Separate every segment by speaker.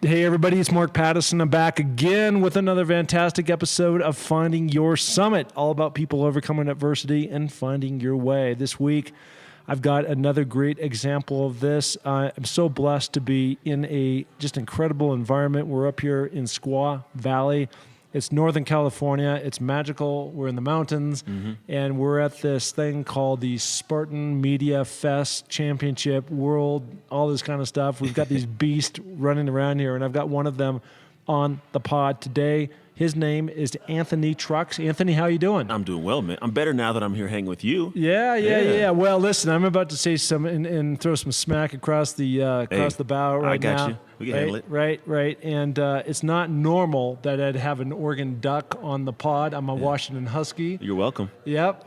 Speaker 1: Hey everybody, it's Mark Pattison. I'm back again with another fantastic episode of Finding Your Summit, all about people overcoming adversity and finding your way. This week, I've got another great example of this. I'm so blessed to be in a just incredible environment. We're up here in Squaw Valley. It's Northern California. It's magical. We're in the mountains, and we're at this thing called the Spartan Media Fest Championship World, all this kind of stuff. We've got these beasts running around here, and I've got one of them on the pod today. His name is Anthony Trucks. Anthony, how you doing?
Speaker 2: I'm doing well, man. I'm better now that I'm here hanging with you.
Speaker 1: Yeah. Well, listen, I'm about to say some and throw some smack across the bow right now.
Speaker 2: I got you. We can handle it.
Speaker 1: Right. And it's not normal that I'd have an Oregon Duck on the pod. I'm a Washington Husky.
Speaker 2: You're welcome.
Speaker 1: Yep.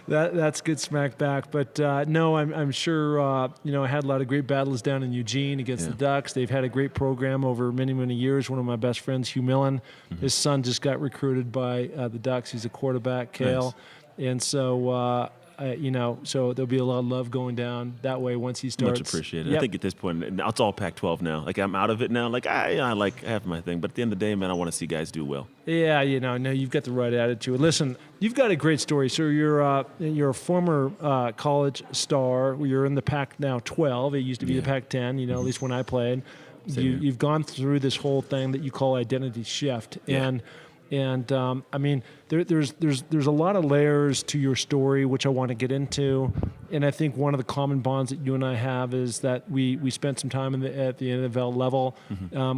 Speaker 1: That's good smack back. But no, I'm sure, I had a lot of great battles down in Eugene against the Ducks. They've had a great program over many, many years. One of my best friends, Hugh Millen, his son just got recruited by the Ducks. He's a quarterback, Kale. Nice. And so, so there'll be a lot of love going down that way once he starts.
Speaker 2: Much appreciated. Yep. I think at this point, it's all Pac-12 now. Like, I'm out of it now. Like, I have my thing. But at the end of the day, man, I want to see guys do well.
Speaker 1: Yeah, no, you've got the right attitude. Listen, you've got a great story. So you're a former college star. You're in the Pac now 12. It used to be the Pac-10, at least when I played. You've gone through this whole thing that you call identity shift. And I mean, there's a lot of layers to your story, which I want to get into. And I think one of the common bonds that you and I have is that we spent some time at the NFL level.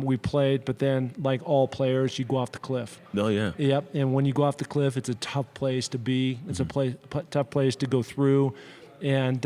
Speaker 1: We played, but then, like all players, you go off the cliff.
Speaker 2: Oh, yeah.
Speaker 1: Yep. And when you go off the cliff, it's a tough place to be. It's a tough place to go through. And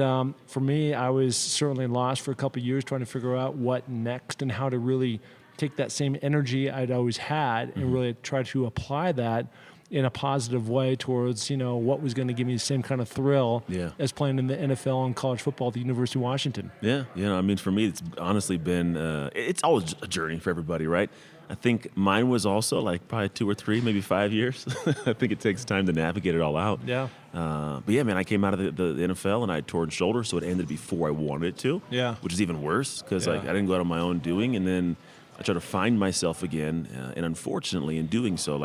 Speaker 1: for me, I was certainly lost for a couple of years trying to figure out what next and how to really take that same energy I'd always had and really try to apply that in a positive way towards, what was going to give me the same kind of thrill as playing in the NFL and college football at the University of Washington.
Speaker 2: Yeah. I mean, for me, it's honestly been, it's always a journey for everybody, right? I think mine was also like probably 2 or 3, maybe 5 years. I think it takes time to navigate it all out.
Speaker 1: Yeah.
Speaker 2: But yeah, man, I came out of the NFL and I had torn shoulder, so it ended before I wanted it to. Yeah. Which is even worse because I didn't go out on my own doing, and then I tried to find myself again, and unfortunately, in doing so,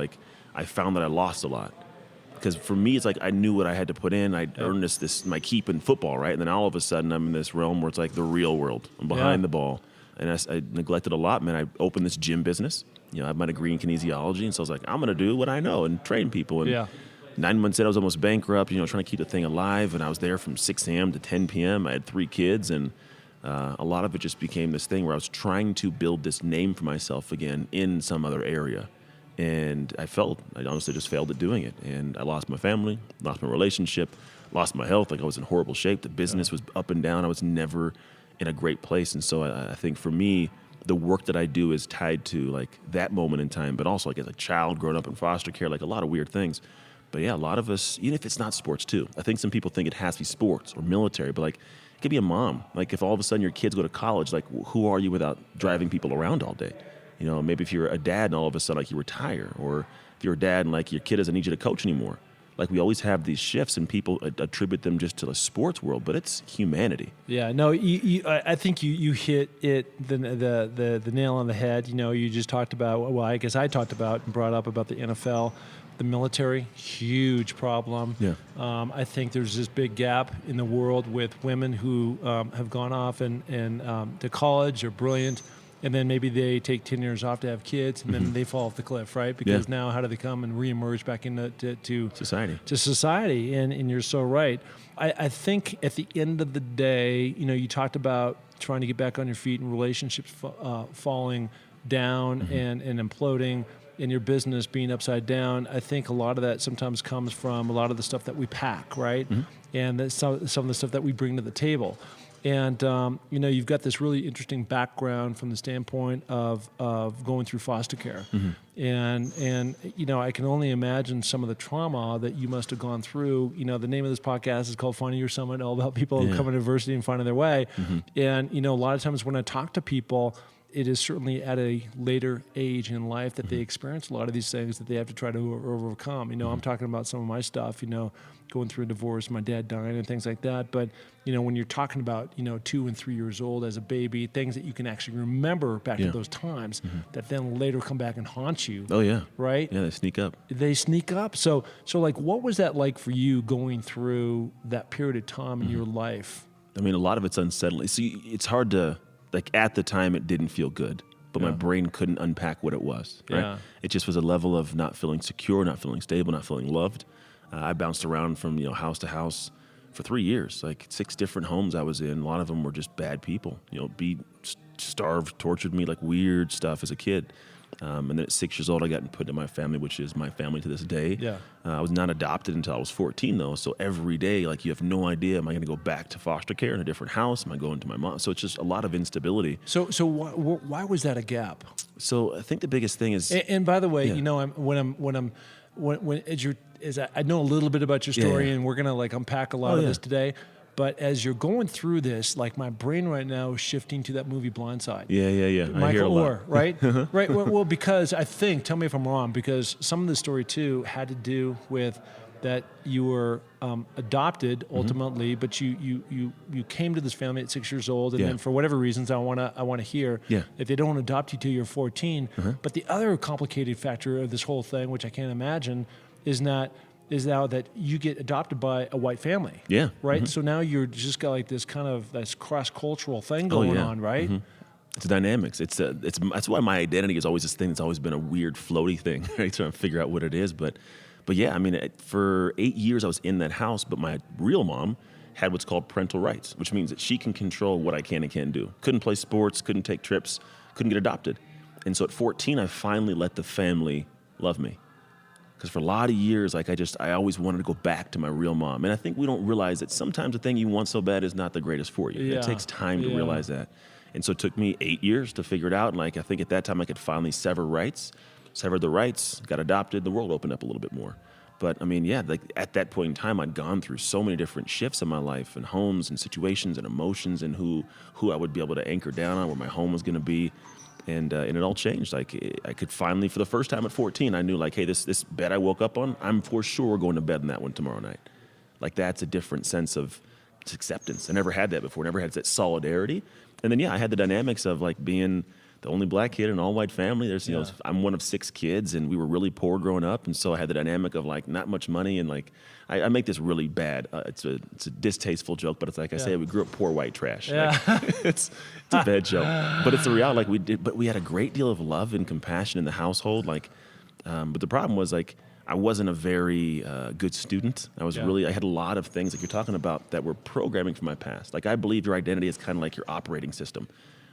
Speaker 2: I found that I lost a lot. Because for me, it's like I knew what I had to put in. I'd earned this my keep in football, right? And then all of a sudden, I'm in this realm where it's like the real world. I'm behind the ball. And I neglected a lot, man. I opened this gym business. I have my degree in kinesiology, and so I was like, I'm going to do what I know and train people. And 9 months in, I was almost bankrupt, trying to keep the thing alive. And I was there from 6 a.m. to 10 p.m. I had 3 kids, and a lot of it just became this thing where I was trying to build this name for myself again in some other area. And I honestly just failed at doing it. And I lost my family, lost my relationship, lost my health. Like, I was in horrible shape. The business was up and down. I was never in a great place. And so I think for me, the work that I do is tied to like that moment in time, but also like as a child growing up in foster care, like a lot of weird things. But yeah, a lot of us, even if it's not sports too, I think some people think it has to be sports or military, but like it could be a mom. Like if all of a sudden your kids go to college, like who are you without driving people around all day? Maybe if you're a dad and all of a sudden like you retire, or if you're a dad and like your kid doesn't need you to coach anymore. Like we always have these shifts, and people attribute them just to the sports world, but it's humanity.
Speaker 1: Yeah, no, I think you hit the nail on the head. You just talked about. Well, I guess I talked about and brought up about the NFL, the military, huge problem. Yeah. I think there's this big gap in the world with women who have gone off and to college, are brilliant. And then maybe they take 10 years off to have kids, and then they fall off the cliff, right? Because now how do they come and reemerge back into
Speaker 2: society?
Speaker 1: To society, and you're so right. I think at the end of the day, you talked about trying to get back on your feet and relationships falling down and imploding, and your business being upside down. I think a lot of that sometimes comes from a lot of the stuff that we pack, right? And some of the stuff that we bring to the table. And, you've got this really interesting background from the standpoint of going through foster care. And I can only imagine some of the trauma that you must have gone through. The name of this podcast is called Finding Your Summit, all about people who come in adversity and finding their way. And, a lot of times when I talk to people, it is certainly at a later age in life that they experience a lot of these things that they have to try to overcome. I'm talking about some of my stuff, going through a divorce, my dad dying and things like that. But, when you're talking about, 2 and 3 years old as a baby, things that you can actually remember back to those times that then later come back and haunt you.
Speaker 2: Oh, yeah.
Speaker 1: Right?
Speaker 2: Yeah, they sneak up.
Speaker 1: They sneak up. So like, what was that like for you going through that period of time in your life?
Speaker 2: I mean, a lot of it's unsettling. See, it's hard to, like, at the time it didn't feel good, but my brain couldn't unpack what it was, right?
Speaker 1: Yeah.
Speaker 2: It just was a level of not feeling secure, not feeling stable, not feeling loved. I bounced around from, house to house for 3 years, like 6 different homes I was in. A lot of them were just bad people, beat, starved, tortured me, like weird stuff as a kid. And then at 6 years old, I got put into my family, which is my family to this day.
Speaker 1: Yeah.
Speaker 2: I was not adopted until I was 14, though. So every day, like, you have no idea, am I going to go back to foster care in a different house? Am I going to my mom? So it's just a lot of instability.
Speaker 1: So why was that a gap?
Speaker 2: So I think the biggest thing is...
Speaker 1: And by the way, I know a little bit about your story, and we're going to, like, unpack a lot of this today. But as you're going through this, like, my brain right now is shifting to that movie Blindside.
Speaker 2: Yeah.
Speaker 1: Michael Orr, right? Right. Well, because I think, tell me if I'm wrong, because some of the story too had to do with that you were adopted ultimately, but you came to this family at 6 years old, and then for whatever reasons I want to hear if they don't adopt you till you're 14. But the other complicated factor of this whole thing, which I can't imagine, is now that you get adopted by a white family.
Speaker 2: Yeah.
Speaker 1: Right? So now you're just got like this kind of this cross-cultural thing going on, right?
Speaker 2: It's dynamics. That's why my identity is always this thing that's always been a weird floaty thing, right? Trying to figure out what it is. But yeah, I mean, for 8 years I was in that house, but my real mom had what's called parental rights, which means that she can control what I can and can't do. Couldn't play sports, couldn't take trips, couldn't get adopted. And so at 14, I finally let the family love me. Because for a lot of years, like, I always wanted to go back to my real mom. And I think we don't realize that sometimes the thing you want so bad is not the greatest for you. It takes time to realize that. And so it took me 8 years to figure it out. And, like, I think at that time I could finally severed the rights, got adopted, the world opened up a little bit more. But I mean, like, at that point in time, I'd gone through so many different shifts in my life, and homes and situations and emotions, and who I would be able to anchor down on, where my home was going to be. And it all changed. Like, I could finally, for the first time at 14, I knew, like, hey, this bed I woke up on, I'm for sure going to bed in that one tomorrow night. Like, that's a different sense of acceptance. I never had that before. Never had that solidarity. And then, I had the dynamics of, like, being the only black kid in an all-white family. There's, I'm one of 6 kids, and we were really poor growing up. And so I had the dynamic of, like, not much money. And, like, I make this really bad. It's a distasteful joke, but it's like I say, we grew up poor white trash.
Speaker 1: Yeah.
Speaker 2: Like, it's a bad joke, but it's the reality. Like, but we had a great deal of love and compassion in the household. Like, but the problem was, like, I wasn't a very good student. I had a lot of things like you're talking about that were programming from my past. Like, I believe your identity is kind of like your operating system.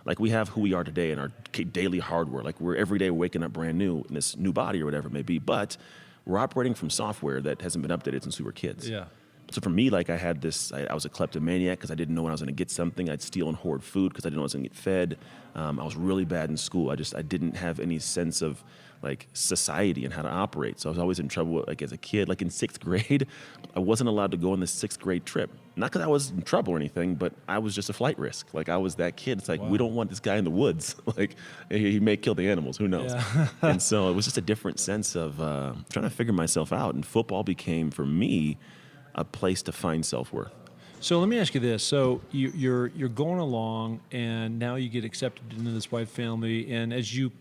Speaker 2: Like, we have who we are today in our daily hardware. Like, we're every day waking up brand new in this new body or whatever it may be. But we're operating from software that hasn't been updated since we were kids.
Speaker 1: Yeah.
Speaker 2: So for me, like, I had this, I was a kleptomaniac because I didn't know when I was going to get something. I'd steal and hoard food because I didn't know I was going to get fed. I was really bad in school. I didn't have any sense of, like, society and how to operate. So I was always in trouble, like, as a kid. Like, in 6th grade, I wasn't allowed to go on the 6th grade trip. Not because I was in trouble or anything, but I was just a flight risk. Like, I was that kid. It's like, we don't want this guy in the woods. Like, he may kill the animals. Who knows? Yeah. And so it was just a different sense of trying to figure myself out. And football became, for me, a place to find self-worth.
Speaker 1: So let me ask you this. So you're going along, and now you get accepted into this white family. And as you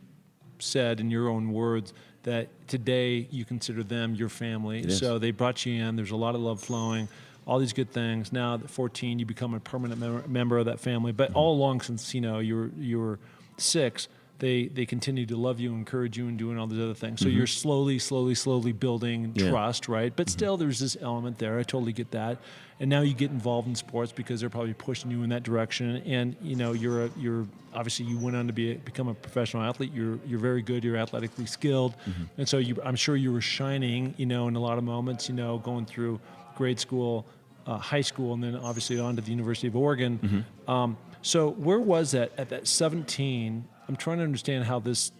Speaker 1: said in your own words, that today you consider them your family. So they brought you in. There's a lot of love flowing, all these good things. Now at 14, you become a permanent member of that family. But all along since you were 6, they continue to love you, encourage you, and doing all these other things. So you're slowly building trust, right? But still, there's this element there. I totally get that. And now you get involved in sports because they're probably pushing you in that direction. And you're obviously you went on to become a professional athlete. You're very good. You're athletically skilled, and so I'm sure you were shining, in a lot of moments. Going through grade school, high school, and then obviously on to the University of Oregon. So where was that at that 17? I'm trying to understand how this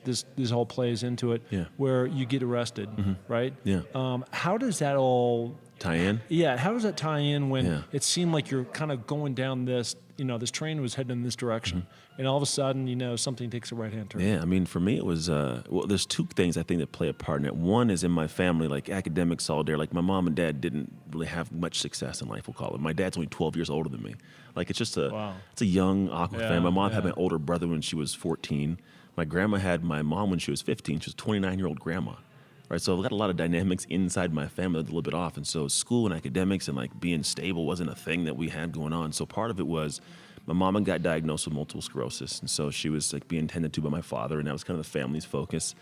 Speaker 1: all plays into it.
Speaker 2: Yeah.
Speaker 1: Where you get arrested, right?
Speaker 2: Yeah.
Speaker 1: How does that all
Speaker 2: tie in?
Speaker 1: Yeah, how does that tie in when it seemed like you're kind of going down this, this train was heading in this direction, and all of a sudden, something takes a right-hand turn?
Speaker 2: Yeah, I mean, for me, it was, there's two things I think that play a part in it. One is in my family, like academic solidarity. Like my mom and dad didn't really have much success in life, we'll call it. My dad's only 12 years older than me. Like it's just it's a young, awkward family. My mom had my older brother when she was 14. My grandma had my mom when she was 15. She was a 29-year-old grandma. Right, so I've got a lot of dynamics inside my family that's a little bit off, and so school and academics and like being stable wasn't a thing that we had going on. So part of it was my mom got diagnosed with multiple sclerosis, and so she was like being tended to by my father, and that was kind of the family's focus.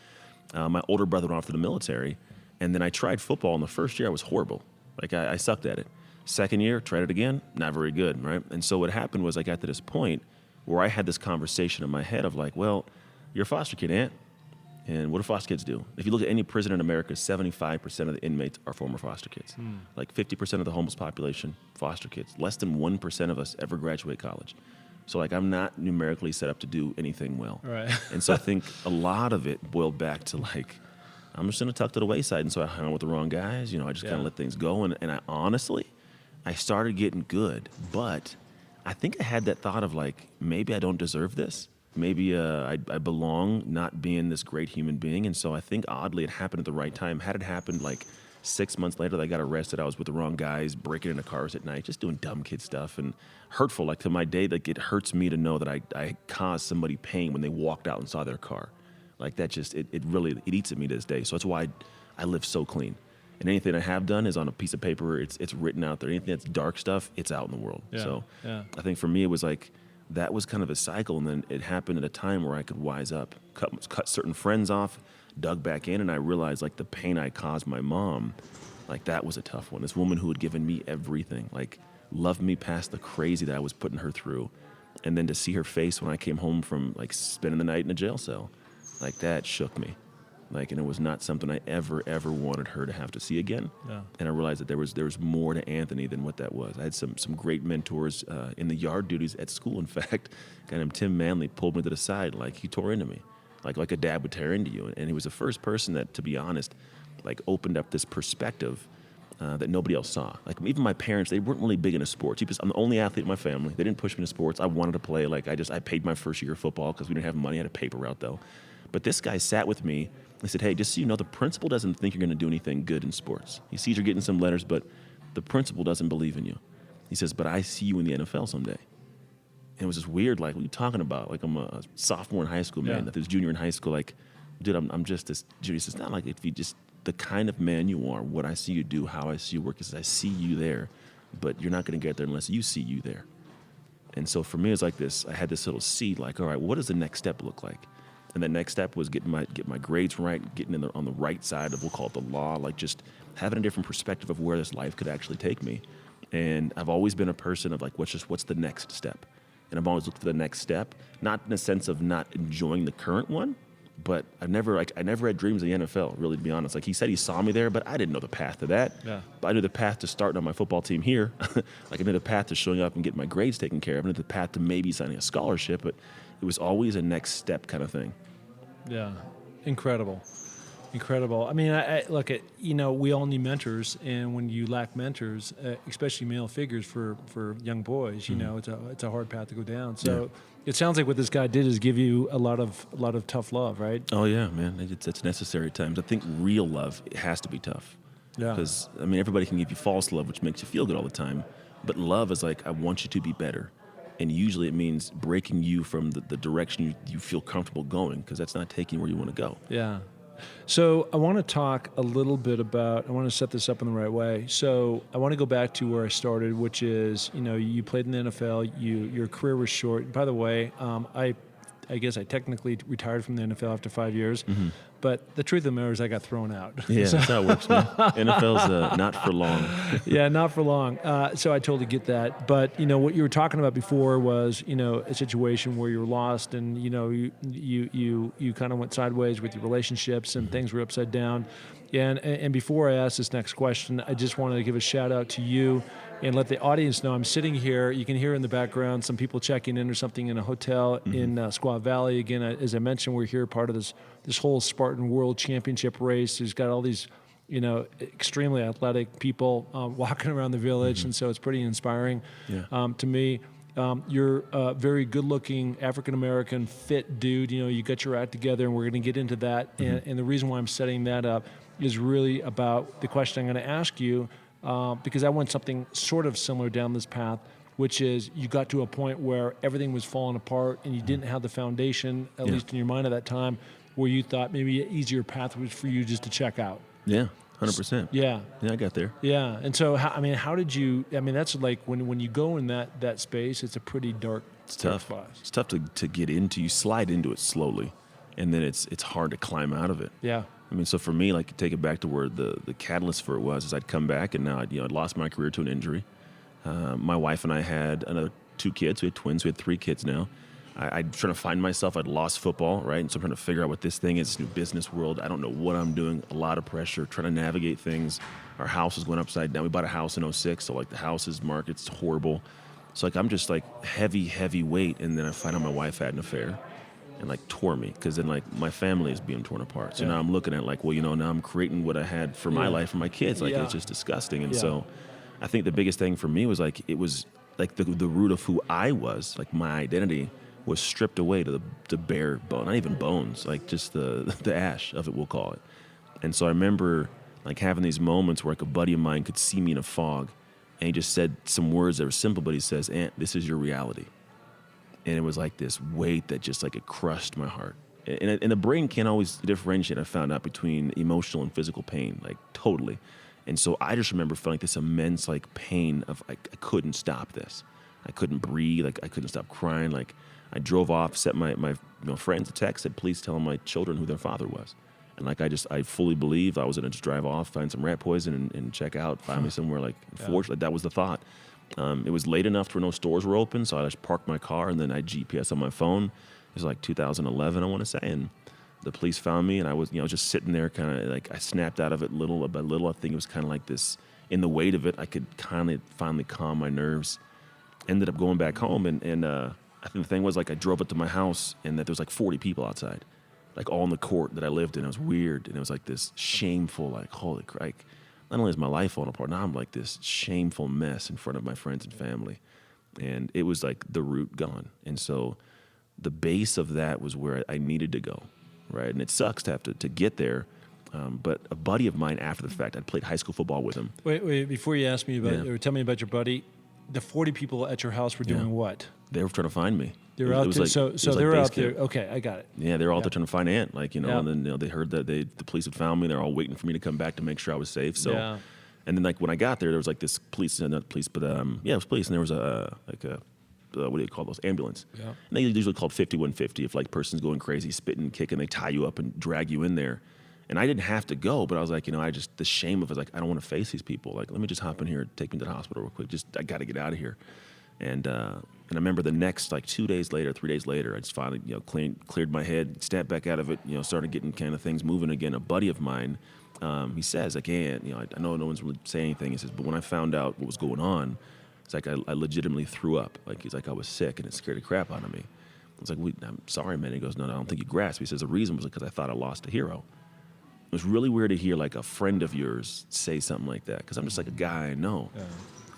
Speaker 2: My older brother went off to the military, and then I tried football. In the first year, I was horrible. Like I sucked at it. Second year, tried it again, not very good, right? And so what happened was I got to this point where I had this conversation in my head of like, well, you're a foster kid, Aunt. And what do foster kids do? If you look at any prison in America, 75% of the inmates are former foster kids. Like 50% of the homeless population, foster kids. Less than 1% of us ever graduate college. So like I'm not numerically set up to do anything well.
Speaker 1: Right.
Speaker 2: And so I think a lot of it boiled back to like, I'm just going to tuck to the wayside. And so I hung out with the wrong guys. I just kind of let things go. And I honestly, I started getting good. But I think I had that thought of like, maybe I don't deserve this. Maybe I belong not being this great human being. And so I think oddly it happened at the right time. Had it happened like 6 months later that I got arrested, I was with the wrong guys, breaking into cars at night, just doing dumb kid stuff and hurtful. Like to my day, like it hurts me to know that I caused somebody pain when they walked out and saw their car. Like that just, it really eats at me to this day. So that's why I live so clean. And anything I have done is on a piece of paper. It's written out there. Anything that's dark stuff, it's out in the world. I think for me, it was like, that was kind of a cycle, and then it happened at a time where I could wise up, cut certain friends off, dug back in, and I realized like the pain I caused my mom, like that was a tough one. This woman who had given me everything, like loved me past the crazy that I was putting her through, and then to see her face when I came home from like spending the night in a jail cell, like that shook me. Like, and it was not something I ever wanted her to have to see again. Yeah. And I realized that there was more to Anthony than what that was. I had some great mentors in the yard duties at school. In fact, a guy named Tim Manley pulled me to the side, like he tore into me, like a dad would tear into you. And he was the first person that, to be honest, like opened up this perspective that nobody else saw. Like even my parents, they weren't really big into sports. I'm the only athlete in my family. They didn't push me into sports. I wanted to play. Like I paid my first year of football because we didn't have money. I had a paper route though. But this guy sat with me. He said, hey, just so you know, the principal doesn't think you're going to do anything good in sports. He sees you're getting some letters, but the principal doesn't believe in you. He says, but I see you in the NFL someday. And it was just weird, like, what are you talking about? Like, I'm a sophomore in high school, man. If I was junior in high school, like, dude, I'm just this junior. He says, not like if you just, the kind of man you are, what I see you do, how I see you work, is I see you there, but you're not going to get there unless you see you there. And so for me, it's like this, I had this little seed, like, all right, what does the next step look like? And the next step was get my grades right, getting on the right side of, we'll call it the law, like just having a different perspective of where this life could actually take me. And I've always been a person of like, what's the next step? And I've always looked for the next step, not in the sense of not enjoying the current one, but I never had dreams of the NFL, really, to be honest. Like he said he saw me there, but I didn't know the path to that. Yeah. But I knew the path to starting on my football team here. Like I knew the path to showing up and getting my grades taken care of. I knew the path to maybe signing a scholarship, but it was always a next step kind of thing.
Speaker 1: Yeah, incredible. I mean, I look at, we all need mentors, and when you lack mentors, especially male figures for young boys, it's a hard path to go down. So it sounds like what this guy did is give you a lot of tough love, right?
Speaker 2: Oh yeah, man, it's necessary at times. I think real love, it has to be tough. Yeah. Because I mean, everybody can give you false love, which makes you feel good all the time, but love is like, I want you to be better. And usually it means breaking you from the direction you feel comfortable going, because that's not taking where you want to go.
Speaker 1: Yeah. So I want to talk a little bit about, I want to set this up in the right way. So I want to go back to where I started, which is, you played in the NFL, your career was short. By the way, I guess I technically retired from the NFL after 5 years, but the truth of the matter is I got thrown out.
Speaker 2: Yeah, that's how it works, man. NFL's not for long.
Speaker 1: Yeah, not for long. So I totally get that. But, what you were talking about before was, a situation where you're lost and, you kind of went sideways with your relationships and things were upside down. And before I ask this next question, I just wanted to give a shout out to you and let the audience know I'm sitting here. You can hear in the background some people checking in or something in a hotel in Squaw Valley. Again, as I mentioned, we're here part of this whole Spartan World Championship race. There's got all these extremely athletic people walking around the village, and so it's pretty inspiring to me. You're a very good-looking African-American, fit dude. You got your act together, and we're going to get into that. And the reason why I'm setting that up is really about the question I'm going to ask you, because I went something sort of similar down this path, which is you got to a point where everything was falling apart, and you didn't have the foundation, at least in your mind at that time, where you thought maybe an easier path was for you just to check out.
Speaker 2: Yeah. 100%.
Speaker 1: Yeah,
Speaker 2: I got there.
Speaker 1: Yeah, and so how did you? That's like when you go in that space, it's a pretty dark.
Speaker 2: It's tough.
Speaker 1: Spot.
Speaker 2: It's tough to get into. You slide into it slowly, and then it's hard to climb out of it.
Speaker 1: Yeah.
Speaker 2: So for me, like, take it back to where the catalyst for it was, is I'd come back, and now I'd lost my career to an injury. My wife and I had another 2 kids. We had twins. We had 3 kids now. I'd trying to find myself. I'd lost football, right? And so I'm trying to figure out what this thing is, this new business world. I don't know what I'm doing. A lot of pressure, trying to navigate things. Our house is going upside down. We bought a house in 2006, so, like, the house's market's horrible. So, like, I'm just, like, heavy weight. And then I find out my wife had an affair and, like, tore me, because then, like, my family is being torn apart. So now I'm looking at, like, well, now I'm creating what I had for my life, for my kids. Like, it's just disgusting. And so I think the biggest thing for me was, like, it was, like, the root of who I was, like, my identity was stripped away to the bare bone, not even bones, like just the ash of it, we'll call it. And so I remember, like, having these moments where, like, a buddy of mine could see me in a fog, and he just said some words that were simple, but he says, "Ant, this is your reality." And it was like this weight that just, like, it crushed my heart. And the brain can't always differentiate, I found out, between emotional and physical pain, like, totally. And so I just remember feeling this immense, like, pain of, like, I couldn't stop this. I couldn't breathe. Like, I couldn't stop crying. Like, I drove off, sent my friends a text, said, please tell my children who their father was. And, like, I fully believed I was going to just drive off, find some rat poison, and check out, find me somewhere, like, unfortunately, that was the thought. It was late enough to where no stores were open, so I just parked my car, and then I GPS on my phone. It was like 2011, I want to say, and the police found me, and I was, just sitting there, kind of, like, I snapped out of it little by little. I think it was kind of like this, in the weight of it, I could kind of finally calm my nerves. Ended up going back home, and I think the thing was, like, I drove up to my house, and that there was, like, 40 people outside, like, all in the court that I lived in. It was weird, and it was, like, this shameful, like, holy crap. Like, not only is my life falling apart, now I'm, like, this shameful mess in front of my friends and family. And it was, like, the root gone. And so the base of that was where I needed to go, right? And it sucks to have to get there. But a buddy of mine, after the fact, I'd played high school football with him.
Speaker 1: Wait, before you ask me about or tell me about your buddy, the 40 people at your house were doing what?
Speaker 2: They were trying to find me.
Speaker 1: They were out there. So they were out there. Okay, I got it.
Speaker 2: Yeah, they were out there trying to find Ant, like, and then they heard that the police had found me. They're all waiting for me to come back to make sure I was safe. So, and then, like, when I got there was, like, this police, not police, but it was police, and there was what do you call those, ambulance? Yeah. And they usually called 5150 if, like, person's going crazy, spitting, kicking, they tie you up and drag you in there. And I didn't have to go, but I was like, the shame of it, like, I don't want to face these people. Like, let me just hop in here, take me to the hospital real quick. I got to get out of here. And I remember the next, like, 2 days later, 3 days later, I just finally, cleared my head, stepped back out of it, started getting kind of things moving again. A buddy of mine, he says, like, I know no one's really saying anything. He says, but when I found out what was going on, it's like I legitimately threw up. Like, he's like, I was sick, and it scared the crap out of me. I was like, I'm sorry, man. He goes, no, I don't think you grasp. He says, the reason was because I thought I lost a hero. It was really weird to hear, like, a friend of yours say something like that, because I'm just, like, a guy I know. Yeah.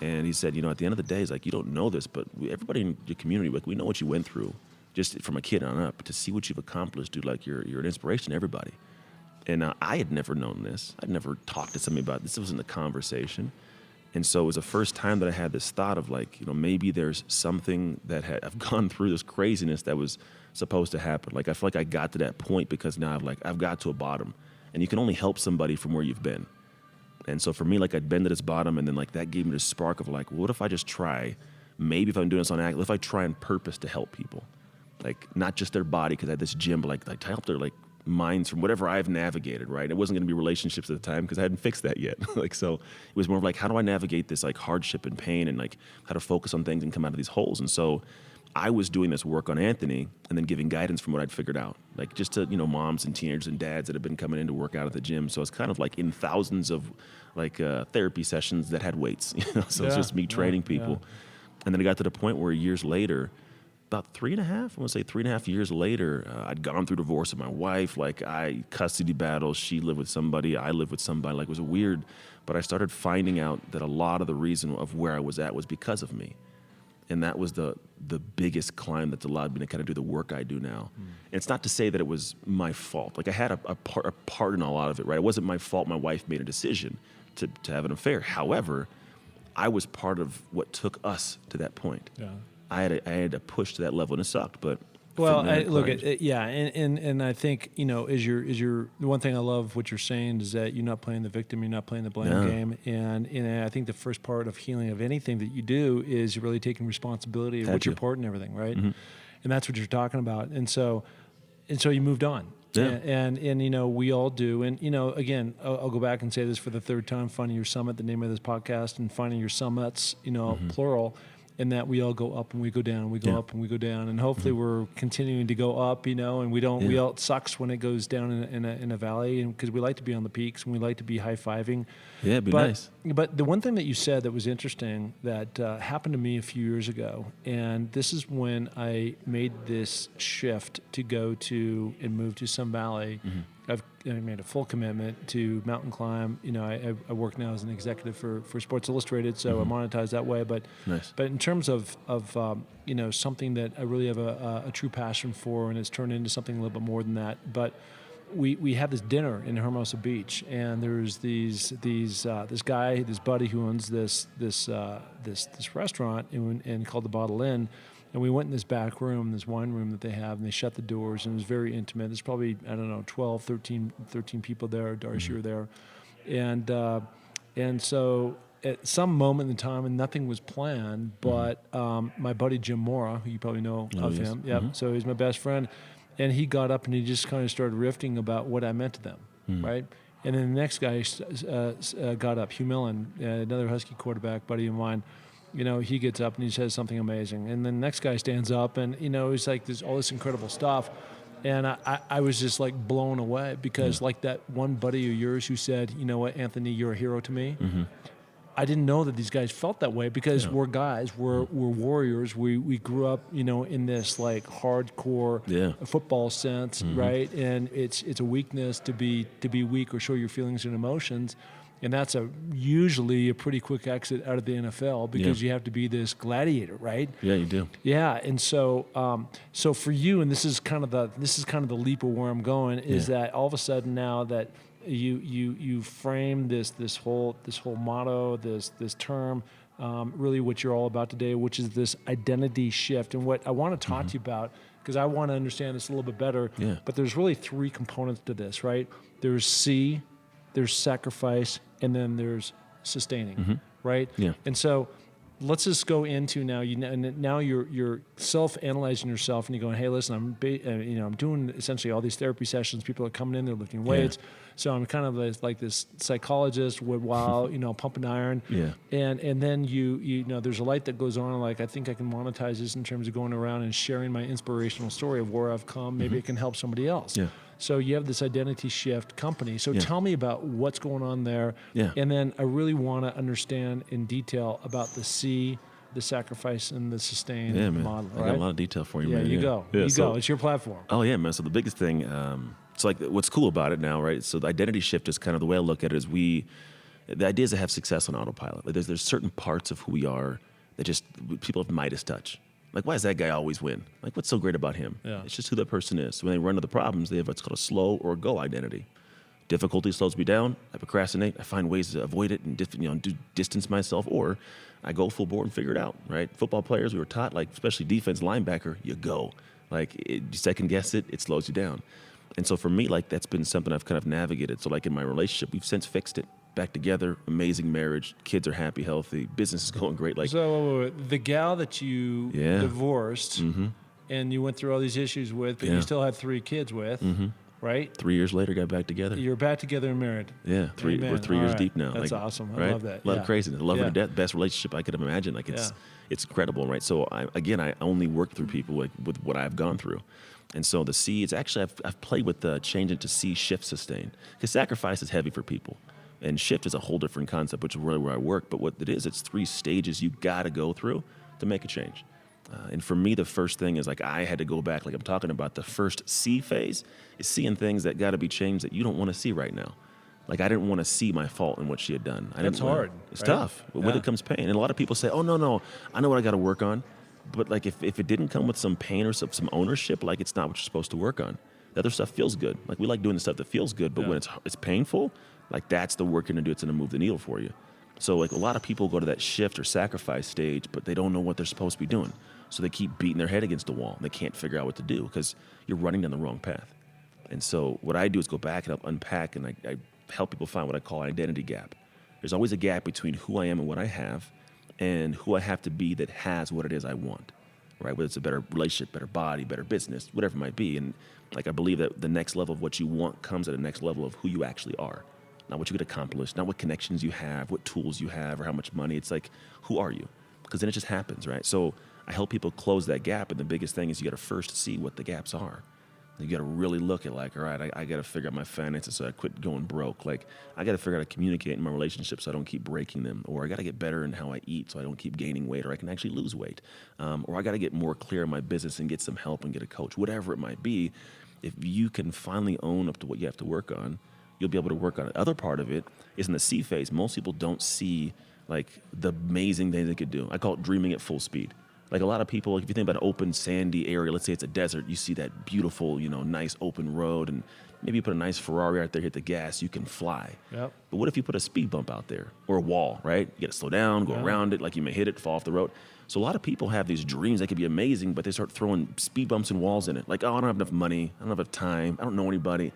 Speaker 2: And he said, at the end of the day, he's like, you don't know this, but everybody in your community, like, we know what you went through, just from a kid on up. To see what you've accomplished, dude, like, you're an inspiration to everybody. And I had never known this. I'd never talked to somebody about this. It wasn't a conversation. And so it was the first time that I had this thought of, like, maybe there's something that I've gone through this craziness that was supposed to happen. Like, I feel like I got to that point because now I've got to a bottom. And you can only help somebody from where you've been. And so for me, like, I'd been to this bottom, and then, like, that gave me this spark of, like, what if I just try, maybe if I'm doing this on accident, if I try on purpose to help people, like, not just their body, because I had this gym, but, like, to help their, like, minds from whatever I've navigated, right? It wasn't going to be relationships at the time because I hadn't fixed that yet. Like, so it was more of, like, how do I navigate this, like, hardship and pain, and, like, how to focus on things and come out of these holes. And so I was doing this work on Anthony and then giving guidance from what I'd figured out, like, just to, moms and teenagers and dads that have been coming in to work out at the gym. So it's kind of like in thousands of, like, therapy sessions that had weights, so it's just me training people. And then I got to the point where years later, about 3.5, I want to say 3.5 years later, I'd gone through divorce with my wife. Like, custody battles. She lived with somebody. I lived with somebody. Like, it was weird. But I started finding out that a lot of the reason of where I was at was because of me. And that was the biggest climb that's allowed me to kind of do the work I do now. And it's not to say that it was my fault. Like, I had a part in a lot of it, right? It wasn't my fault my wife made a decision to have an affair. However, I was part of what took us to that point. Yeah. I had to push to that level, and it sucked, but...
Speaker 1: Well, and I think, is your the one thing I love what you're saying is that you're not playing the victim, you're not playing the blame game, and I think the first part of healing of anything that you do is you're really taking responsibility of what's your part in everything, right? Mm-hmm. And that's what you're talking about, and so you moved on. Yeah. And we all do. And, again, I'll go back and say this for the third time, Finding Your Summit, the name of this podcast, and Finding Your Summits, plural, in that we all go up and we go down, we go up and we go down. And hopefully we're continuing to go up, and we don't, it sucks when it goes down in a valley, and because we like to be on the peaks and we like to be high-fiving. Yeah, it'd be nice. But the one thing that you said that was interesting that happened to me a few years ago, and this is when I made this shift to go to and move to Sun Valley. Mm-hmm. I made a full commitment to mountain climb. I work now as an executive for Sports Illustrated, so I monetize that way. But but in terms of something that I really have a true passion for, and it's turned into something a little bit more than that. But we had this dinner in Hermosa Beach, and there's this buddy who owns this restaurant and called the Bottle Inn. And we went in this back room, this wine room that they have, and they shut the doors, and it was very intimate. There's probably, 12, 13 people there. Darcy, you were there. And so at some moment in time, and nothing was planned, but my buddy Jim Mora, who you probably know of him, so he's my best friend, and he got up and he just kind of started riffing about what I meant to them, right? And then the next guy got up, Hugh Millen, another Husky quarterback buddy of mine. He gets up and he says something amazing. And then the next guy stands up and, he's like, there's all this incredible stuff. And I was just like blown away because like that one buddy of yours who said, you know what, Anthony, you're a hero to me. Mm-hmm. I didn't know that these guys felt that way because we're guys, we're warriors. We grew up, in this like hardcore football sense, right? And it's a weakness to be weak or show your feelings and emotions. And that's usually a pretty quick exit out of the NFL because you have to be this gladiator, right? Yeah, you do. Yeah, and so so for you, and this is kind of the leap of where I'm going, is that all of a sudden now that you frame this whole motto, this term, really what you're all about today, which is this identity shift. And what I want to talk to you about, because I want to understand this a little bit better. Yeah. But there's really three components to this, right? There's C. There's sacrifice, and then there's sustaining, right? Yeah. And so let's just go into now. Now you're self-analyzing yourself, and you're going, "Hey, listen, I'm doing essentially all these therapy sessions. People are coming in, they're lifting weights. So I'm kind of like this psychologist while pumping iron. Yeah. And then you there's a light that goes on. Like I think I can monetize this in terms of going around and sharing my inspirational story of where I've come. Maybe it can help somebody else. Yeah. So you have this identity shift company. So tell me about what's going on there. Yeah. And then I really want to understand in detail about the C, the sacrifice, and the sustain model.
Speaker 2: I got a lot of detail for you, man.
Speaker 1: You go. It's your platform.
Speaker 2: Oh, yeah, man. So the biggest thing, it's like what's cool about it now, right? So the identity shift is kind of the way I look at it is the idea is to have success on autopilot. Like there's certain parts of who we are that just people have Midas touch. Like, why does that guy always win? Like, what's so great about him? Yeah. It's just who that person is. So when they run into the problems, they have what's called a slow or go identity. Difficulty slows me down. I procrastinate. I find ways to avoid it and distance myself, or I go full bore and figure it out, right? Football players, we were taught, like, especially defense linebacker, you go. Like, you second guess it, it slows you down. And so for me, like, that's been something I've kind of navigated. So, like, in my relationship, we've since fixed it. Back together, amazing marriage, kids are happy, healthy, business is going great. Like,
Speaker 1: so the gal that you divorced and you went through all these issues with, but you still had 3 kids with, right?
Speaker 2: 3 years later, got back together.
Speaker 1: You're back together and married.
Speaker 2: Yeah, we're 3 years deep now.
Speaker 1: That's awesome. I love that.
Speaker 2: A lot of craziness. I love her to death. Best relationship I could have imagined. Like it's incredible, right? So I only work through people with what I've gone through. And so the C, it's actually, I've played with changing to C, shift, sustain. Because sacrifice is heavy for people. And shift is a whole different concept, which is really where I work. But what it is, it's 3 stages you got to go through to make a change. And for me, the first thing is like I had to go back, like I'm talking about. The first C phase is seeing things that got to be changed that you don't want to see right now. Like I didn't want to see my fault in what she had done.
Speaker 1: That's hard.
Speaker 2: It's
Speaker 1: right?
Speaker 2: tough. But with it comes pain. And a lot of people say, oh, no, I know what I got to work on. But like if it didn't come with some pain or some ownership, like it's not what you're supposed to work on. The other stuff feels good. Like we like doing the stuff that feels good, but when it's painful, like that's the work you're going to do. It's going to move the needle for you. So like a lot of people go to that shift or sacrifice stage, but they don't know what they're supposed to be doing. So they keep beating their head against the wall. They can't figure out what to do because you're running down the wrong path. And so what I do is go back and help unpack, and I help people find what I call identity gap. There's always a gap between who I am and what I have and who I have to be that has what it is I want, right? Whether it's a better relationship, better body, better business, whatever it might be. And like I believe that the next level of what you want comes at the next level of who you actually are. Not what you could accomplish, not what connections you have, what tools you have, or how much money. It's like, who are you? Because then it just happens, right? So I help people close that gap, and the biggest thing is you got to first see what the gaps are. You got to really look at like, all right, I got to figure out my finances so I quit going broke. Like, I got to figure out how to communicate in my relationships so I don't keep breaking them. Or I got to get better in how I eat so I don't keep gaining weight, or I can actually lose weight. Or I got to get more clear in my business and get some help and get a coach, whatever it might be. If you can finally own up to what you have to work on, you'll be able to work on it. The other part of it is in the C phase. Most people don't see like the amazing things they could do. I call it dreaming at full speed. Like a lot of people, like if you think about an open sandy area, let's say it's a desert, you see that beautiful, nice open road, and maybe you put a nice Ferrari out there, hit the gas, you can fly.
Speaker 1: Yep.
Speaker 2: But what if you put a speed bump out there or a wall, right? You got to slow down, go around it, like you may hit it, fall off the road. So a lot of people have these dreams that could be amazing, but they start throwing speed bumps and walls in it. Like, oh, I don't have enough money, I don't have enough time, I don't know anybody.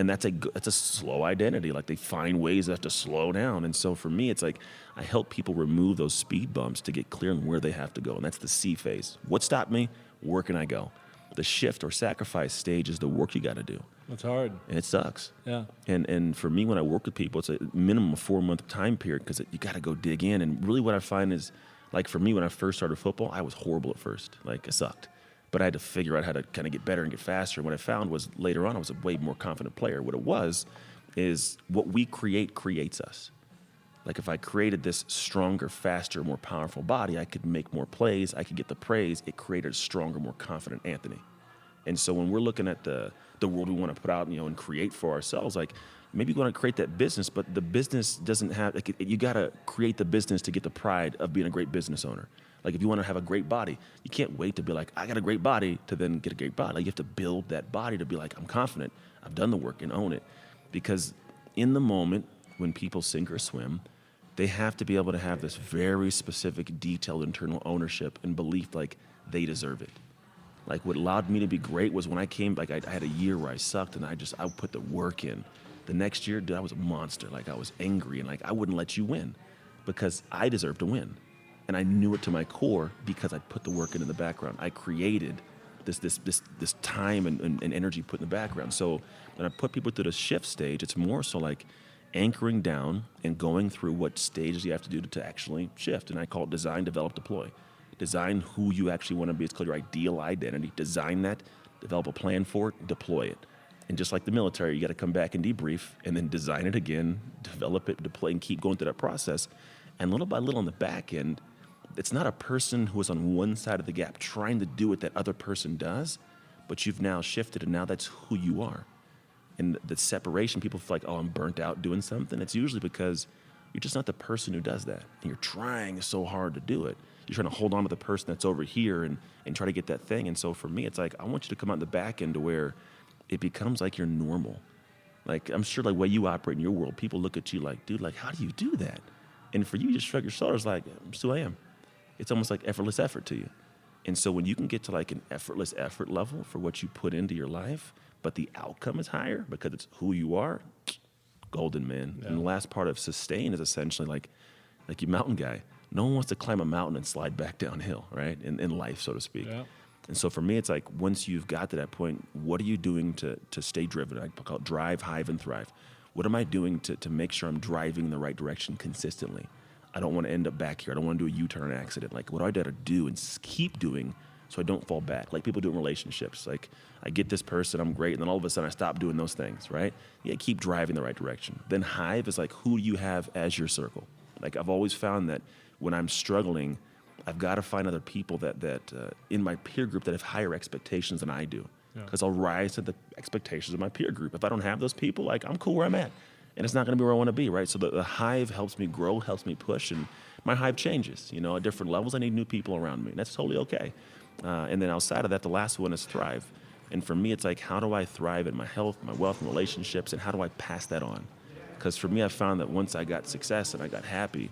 Speaker 2: And that's a slow identity. Like they find ways they have to slow down. And so for me, it's like I help people remove those speed bumps to get clear on where they have to go. And that's the C phase. What stopped me? Where can I go? The shift or sacrifice stage is the work you got to do.
Speaker 1: It's hard.
Speaker 2: And it sucks.
Speaker 1: Yeah.
Speaker 2: And for me, when I work with people, it's a minimum of 4-month time period because you got to go dig in. And really what I find is, like for me, when I first started football, I was horrible at first. Like it sucked. But I had to figure out how to kind of get better and get faster. And what I found was later on, I was a way more confident player. What it was is what we create creates us. Like if I created this stronger, faster, more powerful body, I could make more plays. I could get the praise. It created a stronger, more confident Anthony. And so when we're looking at the world we want to put out, and create for ourselves, like maybe you want to create that business, but the business doesn't have, like you got to create the business to get the pride of being a great business owner. Like if you want to have a great body, you can't wait to be like, I got a great body to then get a great body. Like you have to build that body to be like, I'm confident, I've done the work and own it. Because in the moment when people sink or swim, they have to be able to have this very specific, detailed internal ownership and belief like they deserve it. Like what allowed me to be great was when I came, like I had a year where I sucked and I put the work in. The next year, dude, I was a monster. Like I was angry and like I wouldn't let you win because I deserved to win. And I knew it to my core because I put the work in the background. I created this time and energy put in the background. So when I put people through the shift stage, it's more so like anchoring down and going through what stages you have to do to actually shift. And I call it design, develop, deploy. Design who you actually want to be. It's called your ideal identity. Design that, develop a plan for it, deploy it. And just like the military, you got to come back and debrief and then design it again, develop it, deploy, and keep going through that process. And little by little on the back end, it's not a person who is on one side of the gap trying to do what that other person does, but you've now shifted and now that's who you are. And the separation, people feel like, oh, I'm burnt out doing something. It's usually because you're just not the person who does that. And you're trying so hard to do it. You're trying to hold on to the person that's over here and try to get that thing. And so for me, it's like, I want you to come out the back end to where it becomes like you're normal. Like, I'm sure like the way you operate in your world, people look at you like, dude, like, how do you do that? And for you, just shrug your shoulders like, that's who I am. It's almost like effortless effort to you. And so when you can get to like an effortless effort level for what you put into your life, but the outcome is higher because it's who you are, golden, man. Yeah. And the last part of sustain is essentially like you mountain guy. No one wants to climb a mountain and slide back downhill, right? In life, so to speak. Yeah. And so for me, it's like once you've got to that point, what are you doing to stay driven? I call it drive, hive, and thrive. What am I doing to make sure I'm driving in the right direction consistently? I don't want to end up back here. I don't want to do a U-turn accident. Like, what do I got to do and keep doing so I don't fall back? Like people do in relationships. Like, I get this person, I'm great, and then all of a sudden I stop doing those things, right? Yeah, keep driving the right direction. Then hive is like, who do you have as your circle? Like, I've always found that when I'm struggling, I've got to find other people that in my peer group that have higher expectations than I do. Because I'll rise to the expectations of my peer group. If I don't have those people, like, I'm cool where I'm at. And it's not going to be where I want to be, right? So the Hive helps me grow, helps me push, and my Hive changes. You know, at different levels, I need new people around me. And that's totally okay. And then outside of that, the last one is Thrive. And for me, it's like, how do I thrive in my health, my wealth, and relationships, and how do I pass that on? Because for me, I found that once I got success and I got happy,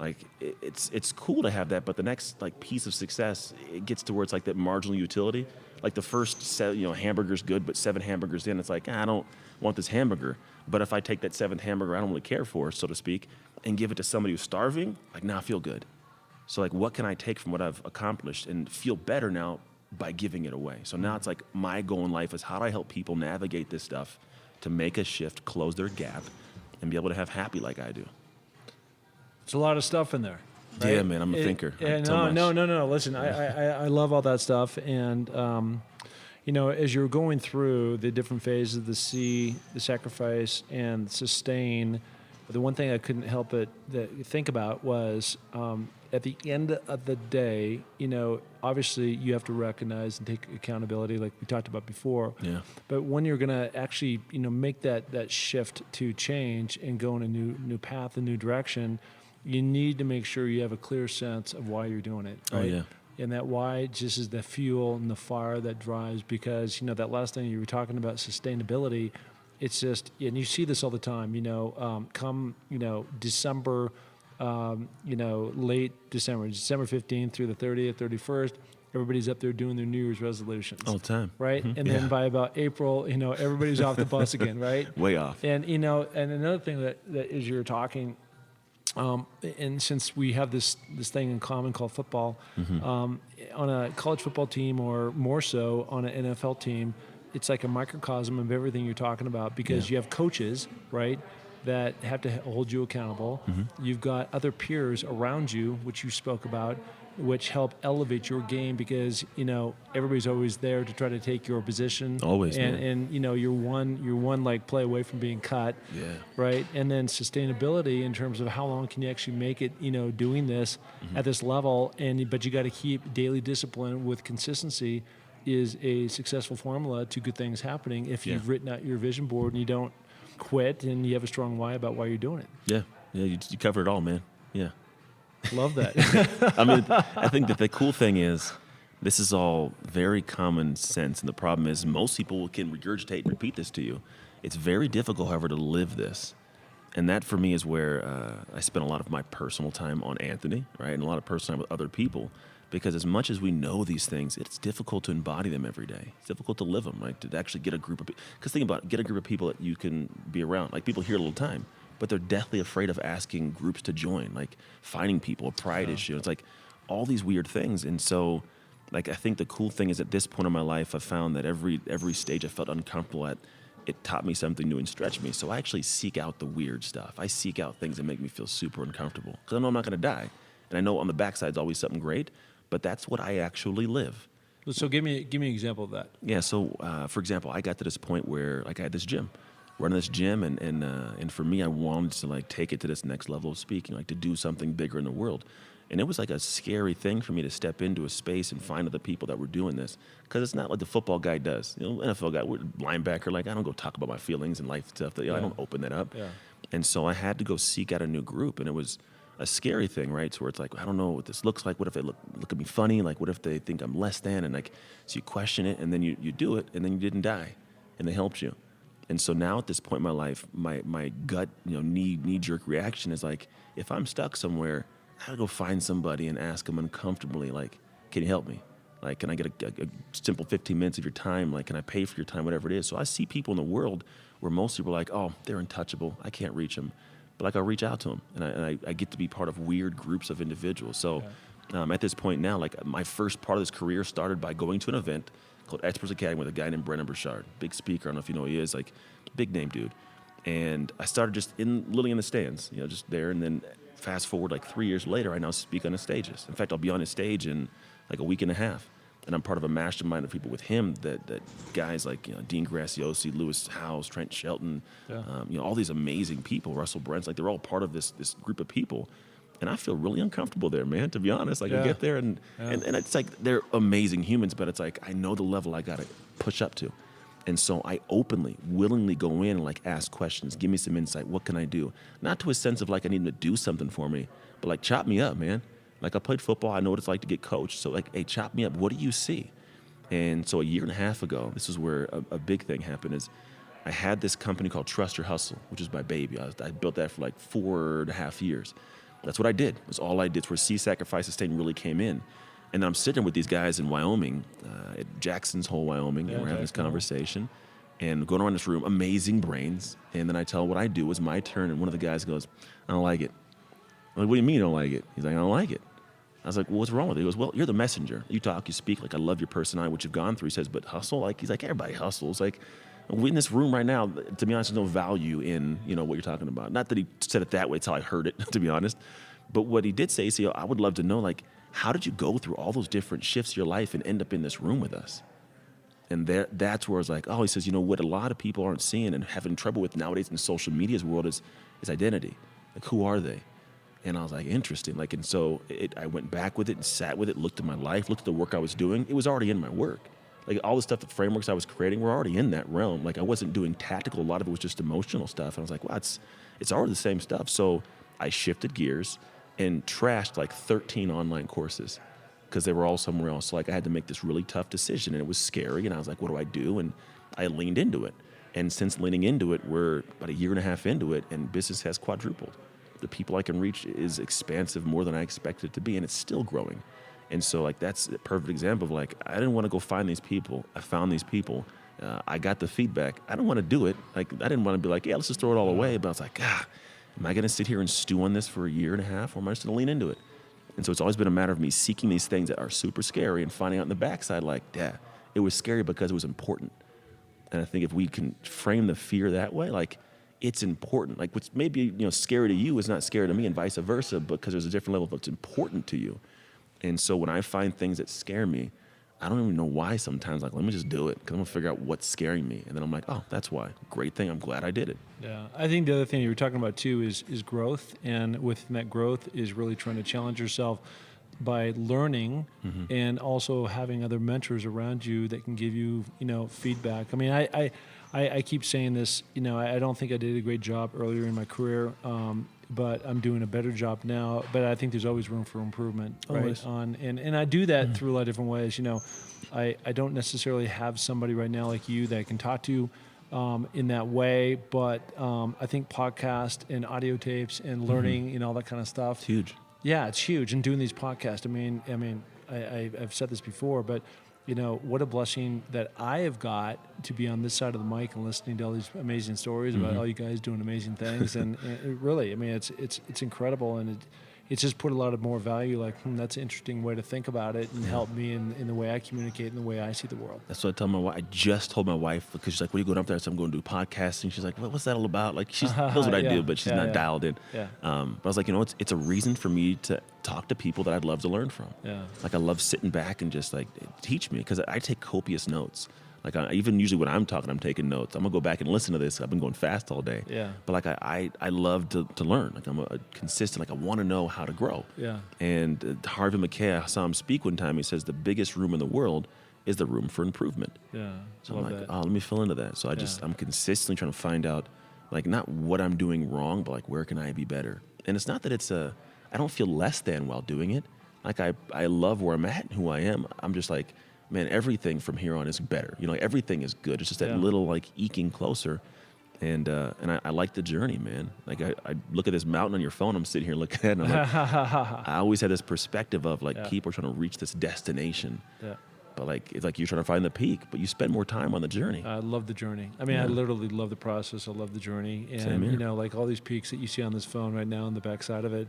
Speaker 2: like, it's cool to have that, but the next, like, piece of success, it gets to where it's like that marginal utility. Like the first, hamburger's good, but 7 hamburgers in, it's like, I don't want this hamburger. But if I take that 7th hamburger I don't really care for, so to speak, and give it to somebody who's starving, like, now I feel good. So, like, what can I take from what I've accomplished and feel better now by giving it away? So now it's like my goal in life is, how do I help people navigate this stuff to make a shift, close their gap, and be able to have happy like I do.
Speaker 1: It's a lot of stuff in there. Right?
Speaker 2: Yeah, man, I'm a thinker.
Speaker 1: No. Listen, I love all that stuff. And, as you're going through the different phases of the sacrifice, and sustain, the one thing I couldn't help but think about was at the end of the day, obviously you have to recognize and take accountability like we talked about before.
Speaker 2: Yeah.
Speaker 1: But when you're going to actually, make that shift to change and go in a new path, a new direction, you need to make sure you have a clear sense of why you're doing it. Right?
Speaker 2: Oh, yeah.
Speaker 1: And that why just is the fuel and the fire that drives, because, that last thing you were talking about, sustainability, it's just, and you see this all the time, come, December, late December 15th through the 30th, 31st, everybody's up there doing their New Year's resolutions.
Speaker 2: All the time.
Speaker 1: Right? Mm-hmm. And then by about April, everybody's off the bus again, right?
Speaker 2: Way off.
Speaker 1: And, and another thing that as you're talking, and since we have this thing in common called football, mm-hmm. On a college football team, or more so on an NFL team, it's like a microcosm of everything you're talking about, because you have coaches, right, that have to hold you accountable. Mm-hmm. You've got other peers around you, which you spoke about, which help elevate your game, because everybody's always there to try to take your position.
Speaker 2: Always,
Speaker 1: and you're one like play away from being cut.
Speaker 2: Yeah.
Speaker 1: Right. And then sustainability in terms of how long can you actually make it, doing this mm-hmm. at this level, but you got to keep daily discipline with consistency is a successful formula to good things happening if you've written out your vision board and you don't quit and you have a strong why about why you're doing it.
Speaker 2: Yeah. Yeah. You covered it all, man. Yeah.
Speaker 1: Love that.
Speaker 2: I mean, I think that the cool thing is this is all very common sense. And the problem is most people can regurgitate and repeat this to you. It's very difficult, however, to live this. And that for me is where I spend a lot of my personal time on Anthony, right? And a lot of personal time with other people. Because as much as we know these things, it's difficult to embody them every day. It's difficult to live them, right? To actually get a group of people. Because think about it, get a group of people that you can be around. Like, people here a little time, but they're deathly afraid of asking groups to join, like finding people, a pride issue. It's like all these weird things. And so, like, I think the cool thing is at this point in my life, I found that every stage I felt uncomfortable at, it taught me something new and stretched me. So I actually seek out the weird stuff. I seek out things that make me feel super uncomfortable, because I know I'm not going to die. And I know on the backside is always something great, but that's what I actually live.
Speaker 1: So give me an example of that.
Speaker 2: Yeah. So for example, I got to this point where, like, I had this gym, running this gym, and for me, I wanted to, like, take it to this next level of speaking, like to do something bigger in the world. And it was like a scary thing for me to step into a space and find other people that were doing this, because it's not like the football guy does. NFL guy, linebacker, like, I don't go talk about my feelings and life stuff. I don't open that up. Yeah. And so I had to go seek out a new group, and it was a scary thing, right? So where it's like, I don't know what this looks like. What if they look at me funny? Like, what if they think I'm less than? And like, so you question it, and then you do it, and then you didn't die, and they helped you. And so now at this point in my life, my gut, knee-jerk reaction is like, if I'm stuck somewhere, I gotta go find somebody and ask them uncomfortably, like, can you help me? Like, can I get a simple 15 minutes of your time? Like, can I pay for your time, whatever it is? So I see people in the world where most people are like, oh, they're untouchable. I can't reach them. But like, I'll reach out to them, and I get to be part of weird groups of individuals. So at this point now, like, my first part of this career started by going to an event called Experts Academy with a guy named Brennan Burchard, big speaker. I don't know if you know who he is, like, big name dude. And I started just literally in the stands, just there. And then fast forward like 3 years later, I now speak on his stages. In fact, I'll be on his stage in like a week and a half. And I'm part of a mastermind of people with him that guys like Dean Graciosi, Lewis Howes, Trent Shelton, all these amazing people, Russell Brents, like, they're all part of this group of people. And I feel really uncomfortable there, man, to be honest. Like I get there and it's like they're amazing humans, but it's like I know the level I got to push up to. And so I openly, willingly go in and like ask questions, give me some insight. What can I do? Not to a sense of like I need them to do something for me, but like chop me up, man. Like I played football. I know what it's like to get coached. So like, hey, chop me up. What do you see? And so a year and a half ago, this is where a big thing happened is I had this company called Trust or Hustle, which is my baby. I built that for like 4.5 years. That's what I did. That's all I did. It's where C Sacrifice Sustain really came in. And then I'm sitting with these guys in Wyoming, at Jackson's Hole, Wyoming, and we're having this conversation and going around this room, amazing brains. And then I tell what I do. It was my turn, and one of the guys goes, I don't like it. I'm like, what do you mean you don't like it? He's like, I don't like it. I was like, well, what's wrong with it? He goes, well, you're the messenger. You talk, you speak. Like, I love your personality, what you've gone through. He says, but hustle? Like, he's like, everybody hustles. Like, we in this room right now, to be honest, there's no value in, what you're talking about. Not that he said it that way. It's how I heard it, to be honest. But what he did say is, I would love to know, like, how did you go through all those different shifts of your life and end up in this room with us? And that's where I was like, he says, what a lot of people aren't seeing and having trouble with nowadays in the social media's world is identity. Like, who are they? And I was like, interesting. Like, and so I went back with it and sat with it, looked at my life, looked at the work I was doing. It was already in my work. Like, all the stuff, the frameworks I was creating were already in that realm. Like, I wasn't doing tactical. A lot of it was just emotional stuff. And I was like, wow, it's already the same stuff. So I shifted gears and trashed like 13 online courses because they were all somewhere else. So like I had to make this really tough decision, and it was scary. And I was like, what do I do? And I leaned into it. And since leaning into it, we're about 1.5 years into it, and business has quadrupled. The people I can reach is expansive, more than I expected it to be, and it's still growing. And so like that's a perfect example of like, I didn't want to go find these people. I found these people. I got the feedback. I didn't want to do it. Like, I didn't want to be like, yeah, let's just throw it all away. But I was like, am I going to sit here and stew on this for 1.5 years, or am I just going to lean into it? And so it's always been a matter of me seeking these things that are super scary and finding out in the backside, like, it was scary because it was important. And I think if we can frame the fear that way, like, it's important. Like, what's maybe, scary to you is not scary to me, and vice versa, because there's a different level of what's important to you. And so when I find things that scare me, I don't even know why sometimes. Like, let me just do it, because I'm going to figure out what's scaring me. And then I'm like, that's why. Great thing. I'm glad I did it.
Speaker 1: Yeah. I think the other thing you were talking about, too, is growth. And within that growth is really trying to challenge yourself by learning and also having other mentors around you that can give you, feedback. I mean, I keep saying this, I don't think I did a great job earlier in my career, but I'm doing a better job now. But I think there's always room for improvement, right? And I do that through a lot of different ways. I don't necessarily have somebody right now like you that I can talk to in that way, but I think podcast and audio tapes and learning, all that kind of stuff.
Speaker 2: It's huge.
Speaker 1: Yeah, it's huge. And doing these podcasts, I've said this before, but what a blessing that I have got to be on this side of the mic and listening to all these amazing stories about all you guys doing amazing things. And it really, it's incredible. And it's just put a lot of more value, like, that's an interesting way to think about it and help me in the way I communicate and the way I see the world.
Speaker 2: That's what I tell my wife. I just told my wife, because she's like, what are you going up there? So I'm going to do podcasting. She's like, what's that all about? Like, she knows what I do, but she's not dialed in. Yeah. But I was like, it's a reason for me to talk to people that I'd love to learn from. Yeah. Like, I love sitting back and just like, teach me, because I take copious notes. Like, even usually when I'm talking, I'm taking notes. I'm going to go back and listen to this. I've been going fast all day. Yeah. But like, I love to learn. Like, I'm a consistent, like, I want to know how to grow. Yeah. And Harvey McKay, I saw him speak one time. He says the biggest room in the world is the room for improvement. Yeah. So I'm like, let me fill into that. So I'm consistently trying to find out, like, not what I'm doing wrong, but like, where can I be better? And it's not that I don't feel less than while doing it. Like, I love where I'm at and who I am. I'm just like, man, everything from here on is better. Everything is good. It's just that little, like, eking closer. And I like the journey, man. Like, I look at this mountain on your phone I'm sitting here looking at, and I'm like, I always had this perspective of, like, people are trying to reach this destination. Yeah. But, like, it's like you're trying to find the peak, but you spend more time on the journey. I love the journey. I literally love the process. I love the journey. And, same here. Like, all these peaks that you see on this phone right now on the backside of it,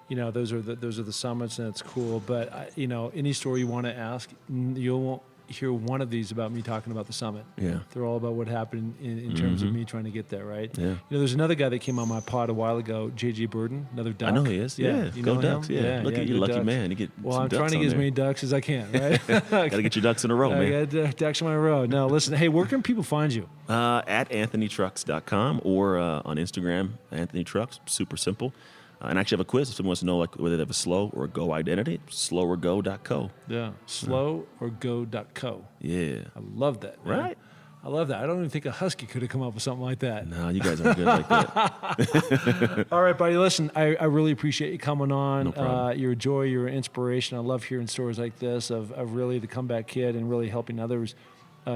Speaker 2: those are the summits, and it's cool. But any story you want to ask, you won't hear one of these about me talking about the summit. Yeah, they're all about what happened in terms of me trying to get there. Right. Yeah. There's another guy that came on my pod a while ago, JJ Burden, another Duck. I know he is. Yeah. Go Ducks. Yeah. Look at you, lucky Ducks. Man. You get. Well, I'm trying to get as many ducks as I can. Right. Got to get your ducks in a row, man. I got ducks in my row. No, listen. Hey, where can people find you? At AnthonyTrucks.com or on Instagram, Anthony Trucks. Super simple. And I actually have a quiz if someone wants to know whether they have a slow or a go identity. Sloworgo.co.
Speaker 1: Yeah, sloworgo.co.
Speaker 2: Yeah.
Speaker 1: I love that. Man.
Speaker 2: Right?
Speaker 1: I love that. I don't even think a Husky could have come up with something like that.
Speaker 2: No, you guys aren't good like that.
Speaker 1: All right, buddy. Listen, I really appreciate you coming on.
Speaker 2: No problem.
Speaker 1: You're a joy. You're an inspiration. I love hearing stories like this of really the comeback kid and really helping others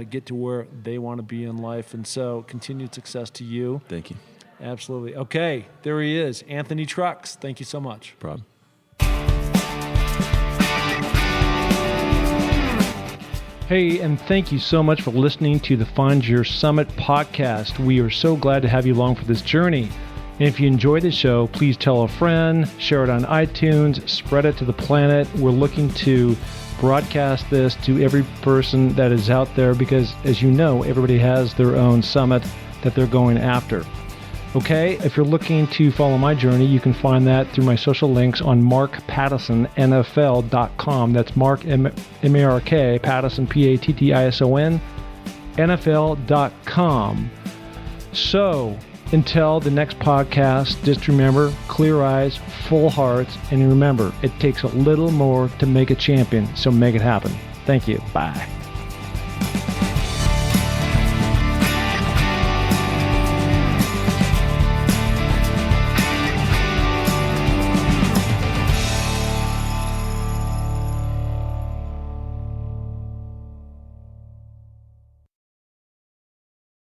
Speaker 1: get to where they want to be in life. And so continued success to you.
Speaker 2: Thank you.
Speaker 1: Absolutely. Okay, there he is, Anthony Trucks. Thank you so much.
Speaker 2: No problem.
Speaker 1: Hey, and thank you so much for listening to the Find Your Summit podcast. We are so glad to have you along for this journey. And if you enjoy the show, please tell a friend, share it on iTunes, spread it to the planet. We're looking to broadcast this to every person that is out there because, as you know, everybody has their own summit that they're going after. Okay, if you're looking to follow my journey, you can find that through my social links on markpattisonnfl.com. That's Mark, M-A-R-K, Pattison, P-A-T-T-I-S-O-N, NFL.com. So, until the next podcast, just remember, clear eyes, full hearts, and remember, it takes a little more to make a champion, so make it happen. Thank you. Bye.